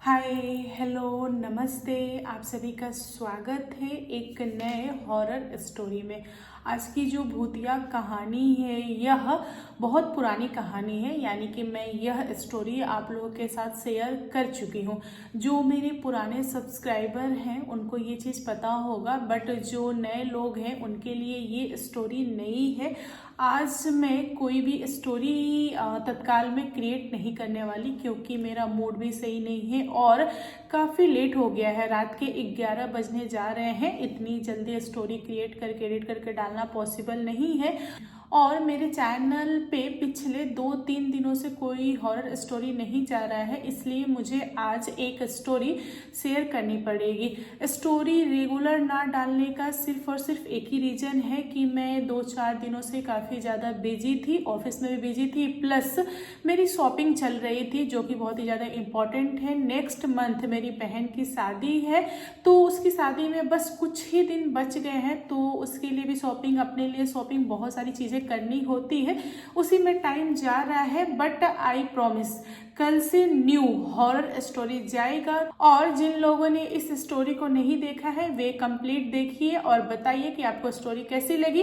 हाय, hello, नमस्ते। आप सभी का स्वागत है एक नए हॉरर स्टोरी में। आज की जो भूतिया कहानी है यह बहुत पुरानी कहानी है, यानी कि मैं यह स्टोरी आप लोगों के साथ शेयर कर चुकी हूँ। जो मेरे पुराने सब्सक्राइबर हैं उनको ये चीज़ पता होगा, बट जो नए लोग हैं उनके लिए ये स्टोरी नई है। आज मैं कोई भी स्टोरी तत्काल में क्रिएट नहीं करने वाली, क्योंकि मेरा मूड भी सही नहीं है और काफ़ी लेट हो गया है। रात के 11 बजने जा रहे हैं। इतनी जल्दी स्टोरी क्रिएट करके एडिट करके डालना पॉसिबल नहीं है। और मेरे चैनल पे पिछले 2-3 दिनों से कोई हॉरर स्टोरी नहीं जा रहा है, इसलिए मुझे आज एक स्टोरी शेयर करनी पड़ेगी। स्टोरी रेगुलर ना डालने का सिर्फ और सिर्फ एक ही रीज़न है कि मैं 2-4 दिनों से काफ़ी ज़्यादा बिजी थी, ऑफिस में भी बिजी थी, प्लस मेरी शॉपिंग चल रही थी जो कि बहुत ही ज़्यादा इम्पॉर्टेंट है। नेक्स्ट मंथ मेरी बहन की शादी है, तो उसकी शादी में बस कुछ ही दिन बच गए हैं, तो उसके लिए भी शॉपिंग, अपने लिए शॉपिंग, बहुत सारी चीज़ें करनी होती है, उसी में टाइम जा रहा है। बट आई प्रॉमिस, कल से न्यू हॉरर स्टोरी जाएगा। और जिन लोगों ने इस स्टोरी को नहीं देखा है वे कंप्लीट देखिए और बताइए कि आपको स्टोरी कैसी लगी।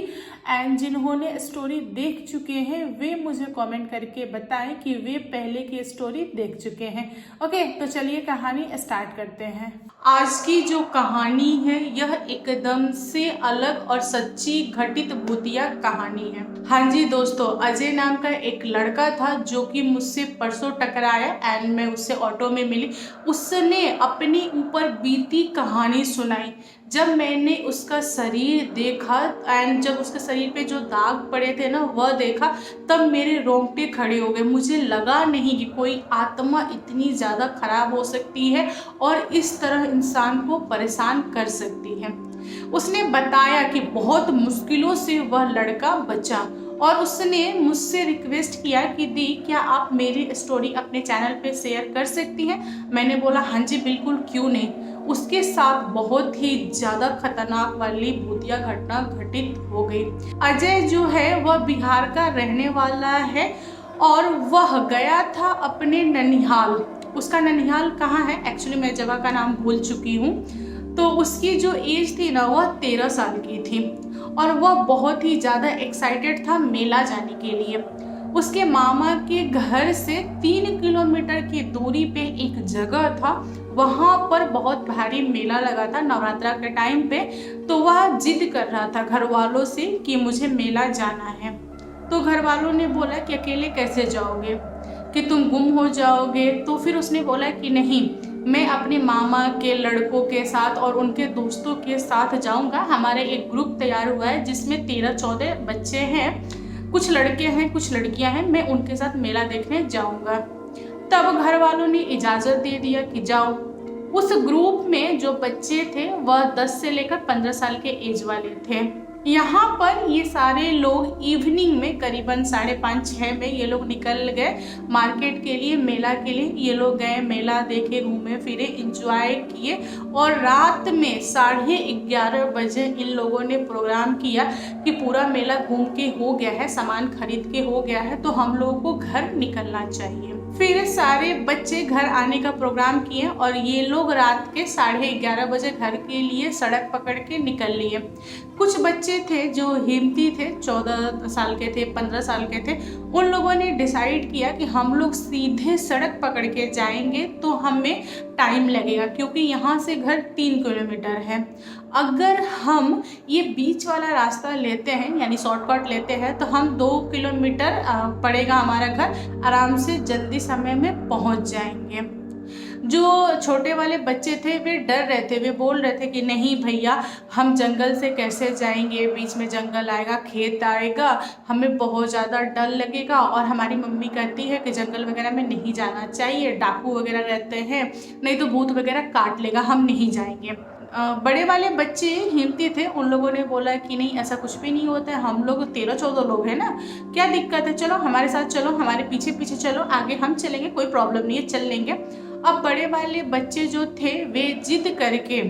एंड जिन्होंने स्टोरी देख चुके हैं वे मुझे कमेंट करके बताएं कि वे पहले की स्टोरी देख चुके हैं। ओके, तो चलिए कहानी स्टार्ट करते हैं। आज की जो कहानी है यह एकदम से अलग और सच्ची घटित भूतिया कहानी है। हाँ जी दोस्तों, अजय नाम का एक लड़का था जो कि मुझसे परसों टकराया एंड मैं उससे ऑटो में मिली। उसने अपने ऊपर बीती कहानी सुनाई। जब मैंने उसका शरीर देखा एंड जब उसके शरीर पे जो दाग पड़े थे ना वह देखा, तब मेरे रोंगटे खड़े हो गए। मुझे लगा नहीं कि कोई आत्मा इतनी ज़्यादा खराब हो सकती है और इस तरह इंसान को परेशान कर सकती है। उसने बताया कि बहुत मुश्किलों से वह लड़का बचा और उसने मुझसे रिक्वेस्ट किया कि दी, क्या आप मेरी स्टोरी अपने चैनल पे शेयर कर सकती हैं। मैंने बोला हाँ जी बिल्कुल, क्यों नहीं। उसके साथ बहुत ही ज़्यादा खतरनाक वाली भूतिया घटना घटित हो गई। अजय जो है वह बिहार का रहने वाला है और वह गया था अपने ननिहाल। उसका ननिहाल कहाँ है, एक्चुअली मैं जगह का नाम भूल चुकी हूँ। तो उसकी जो एज थी ना वह 13 साल की थी और वह बहुत ही ज़्यादा एक्साइटेड था मेला जाने के लिए। उसके मामा के घर से 3 किलोमीटर की दूरी पे एक जगह था, वहाँ पर बहुत भारी मेला लगा था नवरात्रा के टाइम पे। तो वह जिद कर रहा था घर वालों से कि मुझे मेला जाना है। तो घर वालों ने बोला कि अकेले कैसे जाओगे, कि तुम गुम हो जाओगे। तो फिर उसने बोला कि नहीं, मैं अपने मामा के लड़कों के साथ और उनके दोस्तों के साथ जाऊंगा। हमारे एक ग्रुप तैयार हुआ है जिसमें 13-14 बच्चे हैं, कुछ लड़के हैं कुछ लड़कियां हैं, मैं उनके साथ मेला देखने जाऊंगा। तब घर वालों ने इजाज़त दे दिया कि जाओ। उस ग्रुप में जो बच्चे थे वह 10 से लेकर 15 साल के एज वाले थे। यहाँ पर ये सारे लोग इवनिंग में करीबन 5:30-6 में ये लोग निकल गए मार्केट के लिए, मेला के लिए। ये लोग गए, मेला देखे, घूमे फिरे, इंजॉय किए और रात में 11:30 बजे इन लोगों ने प्रोग्राम किया कि पूरा मेला घूम के हो गया है, सामान खरीद के हो गया है, तो हम लोगों को घर निकलना चाहिए। फिर सारे बच्चे घर आने का प्रोग्राम किए और ये लोग रात के 11:30 बजे घर के लिए सड़क पकड़ के निकल लिए। कुछ बच्चे थे जो हिम्मती थे, 14 साल के थे, 15 साल के थे, उन लोगों ने डिसाइड किया कि हम लोग सीधे सड़क पकड़ के जाएंगे तो हमें टाइम लगेगा, क्योंकि यहाँ से घर 3 किलोमीटर है। अगर हम ये बीच वाला रास्ता लेते हैं यानी शॉर्टकट लेते हैं तो हम 2 किलोमीटर पड़ेगा हमारा घर, आराम से जल्दी समय में पहुँच जाएंगे। जो छोटे वाले बच्चे थे वे डर रहे थे, वे बोल रहे थे कि नहीं भैया, हम जंगल से कैसे जाएंगे, बीच में जंगल आएगा, खेत आएगा, हमें बहुत ज़्यादा डर लगेगा और हमारी मम्मी कहती है कि जंगल वगैरह में नहीं जाना चाहिए, डाकू वगैरह रहते हैं, नहीं तो भूत वगैरह काट लेगा, हम नहीं जाएंगे। बड़े वाले बच्चे हिम्मती थे, उन लोगों ने बोला कि नहीं ऐसा कुछ भी नहीं होता है, हम लोग 13-14 लोग हैं ना, क्या दिक्कत है, चलो हमारे साथ चलो, हमारे पीछे पीछे चलो, आगे हम चलेंगे, कोई प्रॉब्लम नहीं है, चल लेंगे। अब बड़े वाले बच्चे जो थे वे जिद करके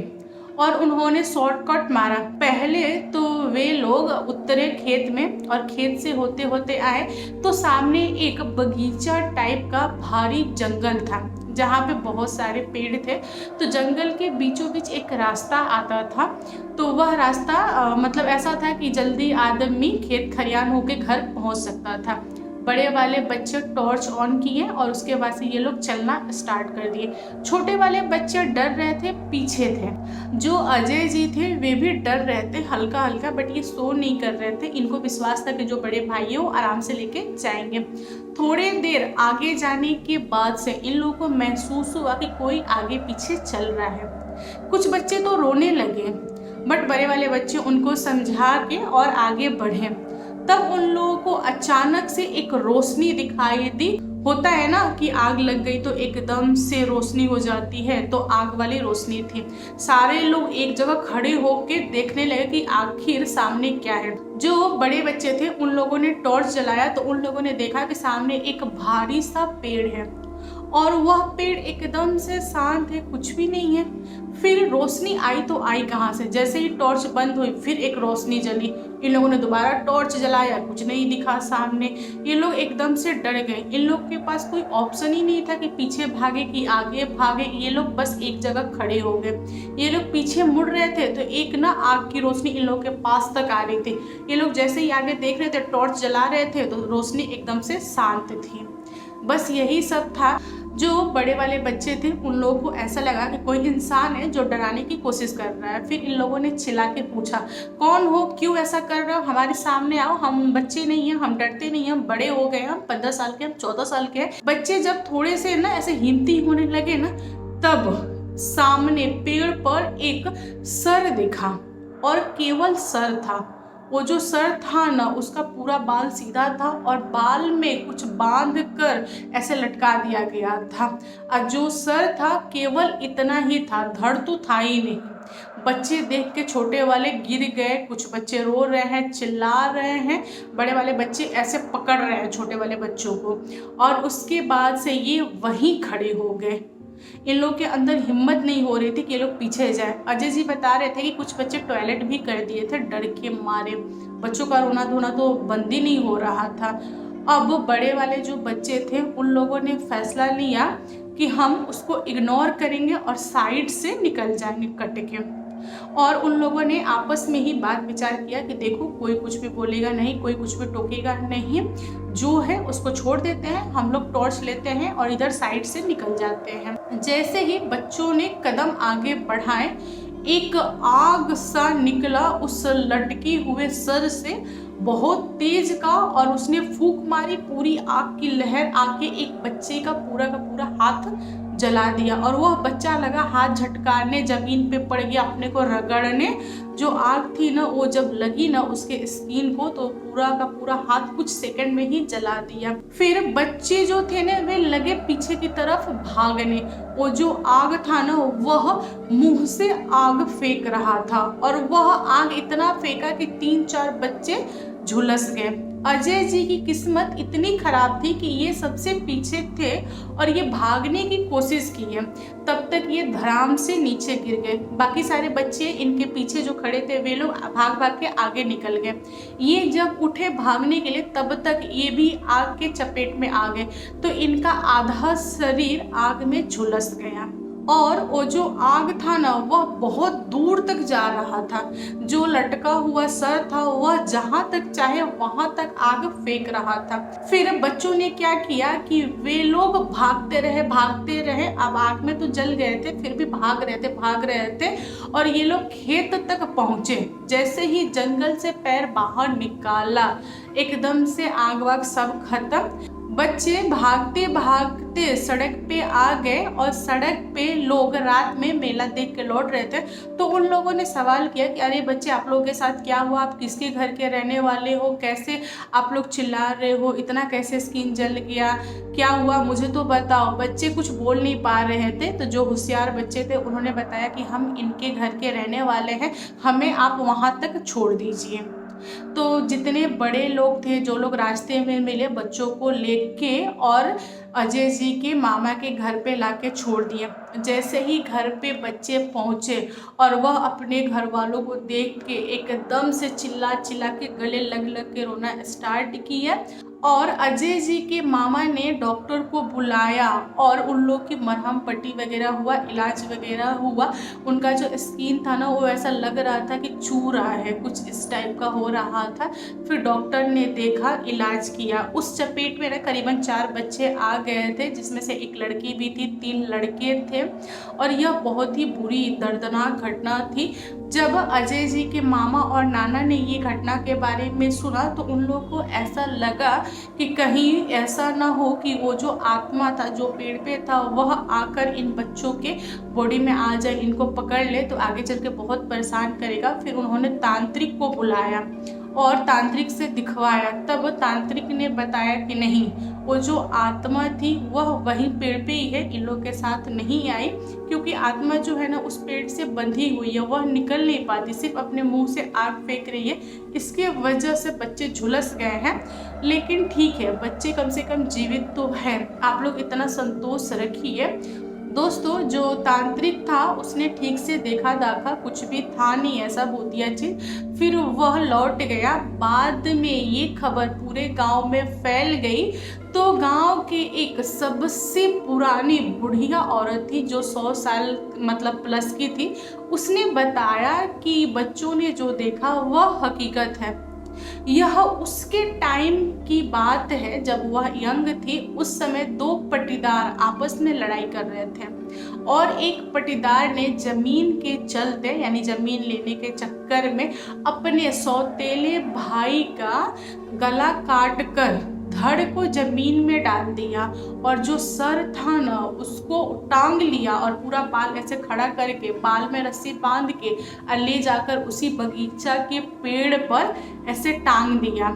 और उन्होंने शॉर्टकट मारा। पहले तो वे लोग उतरे खेत में और खेत से होते होते आए तो सामने एक बगीचा टाइप का भारी जंगल था। जहाँ पे बहुत सारे पेड़ थे। तो जंगल के बीचों बीच एक रास्ता आता था। तो वह रास्ता मतलब ऐसा था कि जल्दी आदमी खेत खलियान होके घर पहुँच सकता था। बड़े वाले बच्चे टॉर्च ऑन किए और उसके बाद से ये लोग चलना स्टार्ट कर दिए। छोटे वाले बच्चे डर रहे थे, पीछे थे। जो अजय जी थे वे भी डर रहे थे हल्का हल्का, बट ये सो नहीं कर रहे थे। इनको विश्वास था कि जो बड़े भाई है वो आराम से लेके जाएंगे। थोड़ी देर आगे जाने के बाद से इन लोगों को महसूस हुआ कि कोई आगे पीछे चल रहा है। कुछ बच्चे तो रोने लगे, बट बड़े वाले बच्चे उनको समझा के और आगे बढ़े। तब उन लोगों को अचानक से एक रोशनी दिखाई दी। होता है ना कि आग लग गई तो एकदम से रोशनी हो जाती है, तो आग वाली रोशनी थी। सारे लोग एक जगह खड़े होके देखने लगे कि आखिर सामने क्या है। जो बड़े बच्चे थे उन लोगों ने टॉर्च जलाया तो उन लोगों ने देखा कि सामने एक भारी सा पेड़ है और वह पेड़ एकदम से शांत है, कुछ भी नहीं है। फिर रोशनी आई तो आई कहाँ से? जैसे ही टॉर्च बंद हुई फिर एक रोशनी जली। इन लोगों ने दोबारा टॉर्च जलाया, कुछ नहीं दिखा सामने। ये लोग एकदम से डर गए। इन लोग के पास कोई ऑप्शन ही नहीं था कि पीछे भागे कि आगे भागे। ये लोग बस एक जगह खड़े हो गए। ये लोग पीछे मुड़ रहे थे तो एक ना आग की रोशनी इन लोगों के पास तक आ रही थी। ये लोग जैसे ही आगे देख रहे थे, टॉर्च जला रहे थे तो रोशनी एकदम से शांत थी। बस यही सब था। जो बड़े वाले बच्चे थे उन लोगों को ऐसा लगा कि कोई इंसान है जो डराने की कोशिश कर रहा है। फिर इन लोगों ने चिल्ला के पूछा, कौन हो, क्यों ऐसा कर रहे हो, हमारे सामने आओ, हम बच्चे नहीं हैं, हम डरते नहीं हैं, हम बड़े हो गए, हम 15 साल के, हम 14 साल के हैं। बच्चे जब थोड़े से ना ऐसे हिम्मती होने लगे ना, तब सामने पेड़ पर एक सर दिखा और केवल सर था। वो जो सर था ना उसका पूरा बाल सीधा था और बाल में कुछ बांध कर ऐसे लटका दिया गया था। और जो सर था केवल इतना ही था, धड़ तो था ही नहीं। बच्चे देख के छोटे वाले गिर गए, कुछ बच्चे रो रहे हैं, चिल्ला रहे हैं, बड़े वाले बच्चे ऐसे पकड़ रहे हैं छोटे वाले बच्चों को। और उसके बाद से ये वहीं खड़े हो गए। इन लोग के अंदर हिम्मत नहीं हो रही थी कि ये लोग पीछे जाए। अजय जी बता रहे थे कि कुछ बच्चे टॉयलेट भी कर दिए थे डर के मारे। बच्चों का रोना धोना तो बंद ही नहीं हो रहा था। अब बड़े वाले जो बच्चे थे उन लोगों ने फैसला लिया कि हम उसको इग्नोर करेंगे और साइड से निकल जाएंगे कट के। और उन लोगों ने आपस में ही बात विचार किया कि देखो कोई कुछ भी बोलेगा नहीं, कोई कुछ भी टोकेगा नहीं, जो है उसको छोड़ देते हैं, हम लोग टॉर्च लेते हैं और इधर साइड से निकल जाते हैं। जैसे ही बच्चों ने कदम आगे बढ़ाए, एक आग सा निकला उस लटके हुए सर से, बहुत तेज का, और उसने फूंक मारी। पूरी आग की लहर आके एक बच्चे का पूरा हाथ जला दिया और वह बच्चा लगा हाथ झटकारने, जमीन पे पड़ गया, अपने को रगड़ने। जो आग थी ना वो जब लगी ना उसके स्किन को तो पूरा का पूरा हाथ कुछ सेकंड में ही जला दिया। फिर बच्चे जो थे ना वे लगे पीछे की तरफ भागने। वो जो आग था ना वह मुंह से आग फेंक रहा था और वह आग इतना फेंका कि 3-4 बच्चे झुलस गए। अजय जी की किस्मत इतनी खराब थी कि ये सबसे पीछे थे और ये भागने की कोशिश की है, तब तक ये धड़ाम से नीचे गिर गए। बाकी सारे बच्चे इनके पीछे जो खड़े थे वे लोग भाग भाग के आगे निकल गए। ये जब उठे भागने के लिए तब तक ये भी आग के चपेट में आ गए, तो इनका आधा शरीर आग में झुलस गया। और वो जो आग था ना वह बहुत दूर तक जा रहा था। जो लटका हुआ सर था वह जहां तक चाहे वहां तक आग फेंक रहा था। फिर बच्चों ने क्या किया कि वे लोग भागते रहे। अब आग में तो जल गए थे फिर भी भाग रहे थे और ये लोग खेत तक पहुंचे। जैसे ही जंगल से पैर बाहर निकाला एकदम से आग वाग सब खत्म। बच्चे भागते भागते सड़क पे आ गए और सड़क पे लोग रात में मेला देख के लौट रहे थे। तो उन लोगों ने सवाल किया कि अरे बच्चे आप लोगों के साथ क्या हुआ, आप किसके घर के रहने वाले हो, कैसे आप लोग चिल्ला रहे हो, इतना कैसे स्किन जल गया, क्या हुआ मुझे तो बताओ। बच्चे कुछ बोल नहीं पा रहे थे। तो जो होशियार बच्चे थे उन्होंने बताया कि हम इनके घर के रहने वाले हैं, हमें आप वहाँ तक छोड़ दीजिए। तो जितने बड़े लोग थे, जो लोग रास्ते में मिले, बच्चों को लेके और अजय जी के मामा के घर पे लाके छोड़ दिए। जैसे ही घर पे बच्चे पहुंचे और वह अपने घर वालों को देख के एकदम से चिल्ला चिल्ला के गले लग लग के रोना स्टार्ट किया। और अजय जी के मामा ने डॉक्टर को बुलाया और उन लोग की मरहम पट्टी वगैरह हुआ, इलाज वगैरह हुआ। उनका जो स्किन था ना वो ऐसा लग रहा था कि चू रहा है, कुछ इस टाइप का हो रहा था। फिर डॉक्टर ने देखा, इलाज किया। उस चपेट में ना करीबन 4 बच्चे आ गए थे, जिसमें से एक लड़की भी थी, 3 लड़के थे। और यह बहुत ही बुरी दर्दनाक घटना थी। जब अजय जी के मामा और नाना ने ये घटना के बारे में सुना तो उन लोगों को ऐसा लगा कि कहीं ऐसा ना हो कि वो जो आत्मा था, जो पेड़ पे था, वह आकर इन बच्चों के बॉडी में आ जाए, इनको पकड़ ले तो आगे चल के बहुत परेशान करेगा। फिर उन्होंने तांत्रिक को बुलाया और तांत्रिक से दिखवाया। तब तांत्रिक ने बताया कि नहीं, वो जो आत्मा थी वह वहीं पेड़ पे ही है, इन लोग के साथ नहीं आई, क्योंकि आत्मा जो है ना उस पेड़ से बंधी हुई है, वह निकल नहीं पाती, सिर्फ अपने मुंह से आग फेंक रही है। इसके वजह से बच्चे झुलस गए हैं। लेकिन ठीक है, बच्चे कम से कम जीवित तो हैं, आप लोग इतना संतोष रखिए। दोस्तों, जो तांत्रिक था उसने ठीक से देखा दाखा, कुछ भी था नहीं ऐसा भूतिया चीज। फिर वह लौट गया। बाद में ये खबर पूरे गांव में फैल गई तो गांव के एक सबसे पुरानी बुढ़िया औरत थी जो 100 साल मतलब प्लस की थी, उसने बताया कि बच्चों ने जो देखा वह हकीकत है। यह उसके टाइम की बात है जब वह यंग थी। उस समय 2 पटीदार आपस में लड़ाई कर रहे थे और एक पटीदार ने जमीन के चलते यानी जमीन लेने के चक्कर में अपने सौतेले भाई का गला काट कर धड़ को जमीन में डाल दिया और जो सर था ना उसको टांग लिया और पूरा बाल ऐसे खड़ा करके बाल में रस्सी बांध के ले जाकर उसी बगीचा के पेड़ पर ऐसे टांग दिया।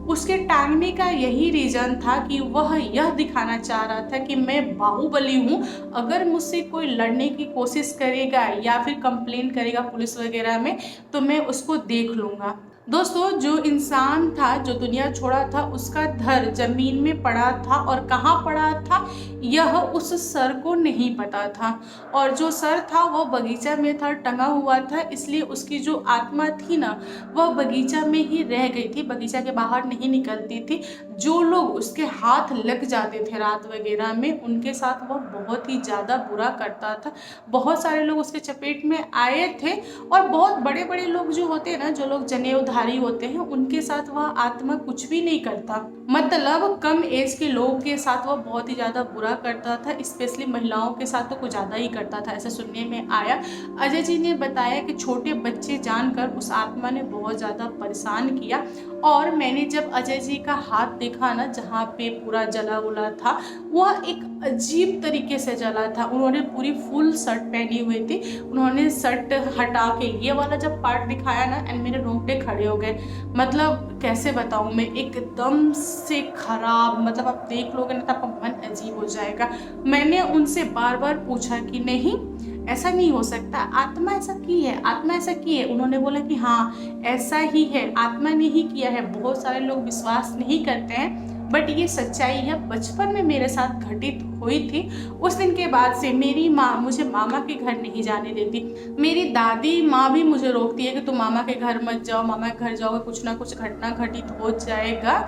उसके टांगने का यही रीजन था कि वह यह दिखाना चाह रहा था कि मैं बाहुबली हूँ, अगर मुझसे कोई लड़ने की कोशिश करेगा या फिर कंप्लेन करेगा पुलिस वगैरह में तो मैं उसको देख लूँगा। दोस्तों, जो इंसान था जो दुनिया छोड़ा था उसका धड़ जमीन में पड़ा था और कहाँ पड़ा था यह उस सर को नहीं पता था। और जो सर था वह बगीचा में था, टंगा हुआ था, इसलिए उसकी जो आत्मा थी ना वह बगीचा में ही रह गई थी, बगीचा के बाहर नहीं निकलती थी। जो लोग उसके हाथ लग जाते थे रात वगैरह में उनके साथ वह बहुत ही ज़्यादा बुरा करता था। बहुत सारे लोग उसके चपेट में आए थे और बहुत बड़े बड़े लोग जो होते हैं ना, जो लोग जनेऊधारी होते हैं, उनके साथ वह आत्मा कुछ भी नहीं करता। मतलब कम एज के लोगों के साथ वह बहुत ही ज़्यादा बुरा करता था, स्पेशली महिलाओं के साथ तो कुछ ज़्यादा ही करता था, ऐसा सुनने में आया। अजय जी ने बताया कि छोटे बच्चे जानकर उस आत्मा ने बहुत ज़्यादा परेशान किया। और मैंने जब अजय जी का हाथ देखा ना जहाँ पे पूरा जला उला था, वह एक अजीब तरीके से जला था। उन्होंने पूरी फुल शर्ट पहनी हुई थी, उन्होंने शर्ट हटा के ये वाला जब पार्ट दिखाया ना एंड मेरे रोंगटे खड़े हो गए। मतलब कैसे बताऊँ मैं, एकदम से खराब, मतलब आप देख लोगे ना तो आपका मन अजीब हो जाएगा। मैंने उनसे बार बार पूछा कि नहीं ऐसा नहीं हो सकता, आत्मा ऐसा की है, आत्मा ऐसा की है। उन्होंने बोला कि हाँ ऐसा ही है, आत्मा ने ही किया है। बहुत सारे लोग विश्वास नहीं करते हैं बट ये सच्चाई है, बचपन में मेरे साथ घटित हुई थी। उस दिन के बाद से मेरी माँ मुझे मामा के घर नहीं जाने देती, मेरी दादी माँ भी मुझे रोकती है कि तुम मामा के घर मत जाओ, मामा के घर जाओगे कुछ ना कुछ घटना घटित हो जाएगा।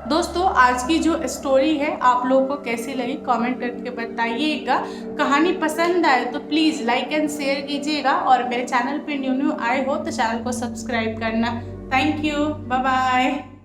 दोस्तों, आज की जो स्टोरी है आप लोगों को कैसी लगी कमेंट करके बताइएगा। कहानी पसंद आए तो प्लीज़ लाइक एंड शेयर कीजिएगा और मेरे चैनल पे न्यू आए हो तो चैनल को सब्सक्राइब करना। Thank you, bye bye.